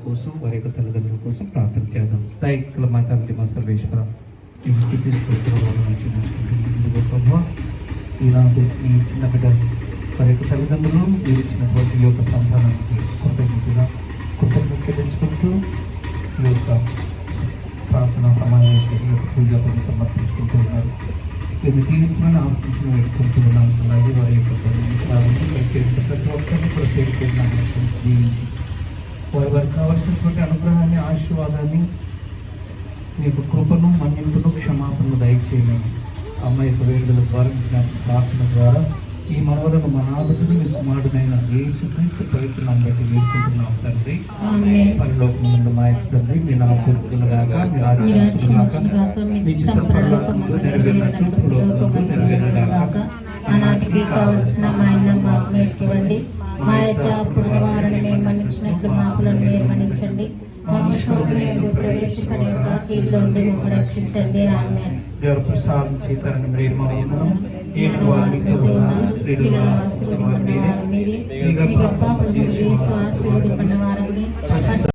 కోసం వారి యొక్క తల్లిదండ్రుల కోసం ప్రార్థన చేద్దాం. దైక్ల మా తండ్రి మా సర్వేశ్వర ఈ స్థితి నుంచి ముందుకు ఈనాడు ఈ చిన్న బిడ్డ వారి యొక్క తల్లిదండ్రులు మీరు ఇచ్చినటువంటి ఈ యొక్క సంతానానికి కృతజ్ఞత చెల్లించుకుంటూ ఈ యొక్క ప్రార్థన సమావేశం ఈ యొక్క పూజా పని సమర్పించుకుంటూ ఉన్నారు. దీన్ని దీవించమని ఆశించిన పెట్టుకుంటూ ఉన్నాం. అలాగే వారి యొక్క ప్రతి ఒక్కరిని కూడా పేరు దీవించి వారికి కావాల్సినటువంటి అనుగ్రహాన్ని, ఆశీర్వాదాన్ని, మీకు కృపను, మన్నింపును, క్షమాపణను దయచేయమని అమ్మాయి యొక్క వేడుదల ద్వారా, ప్రార్థన ద్వారా ఈ మనవలను మనాదుడు మీ కుమారుడైన యేసుక్రీస్తు పవిత్రం బట్టి వేడుకుంటున్నాం తండ్రి. పరలోకముందు మా యొక్క తండ్రి, మీ నామం పూర్తిగాక, మీ రాజ్యం మీ చిత్తం పరలోకముందు నెరవేరినట్లు భూలోకముందు నెరవేరుగాక. ఆనాటికి కావలసిన మా అన్నం మాకు నేర్పివ్వండి. మా యొక్క అప్పుడున్న వారిని మేము మన్నించినట్లు మా అప్పులను మీరు మన్నించండి. మమ్మల్ని శోధనయందు ప్రవేశింపనివ్వక కీడులో నుండి మమ్మల్ని రక్షించండి. ఆమేన్. దేవుడు ప్రసాదం చేతారని ప్రేమను ఏడు వారికి ఆశీర్వదింపబడిన వారు మీరే, మీ గర్భఫలములు యేసు ఆశీర్వదింపబడిన వారు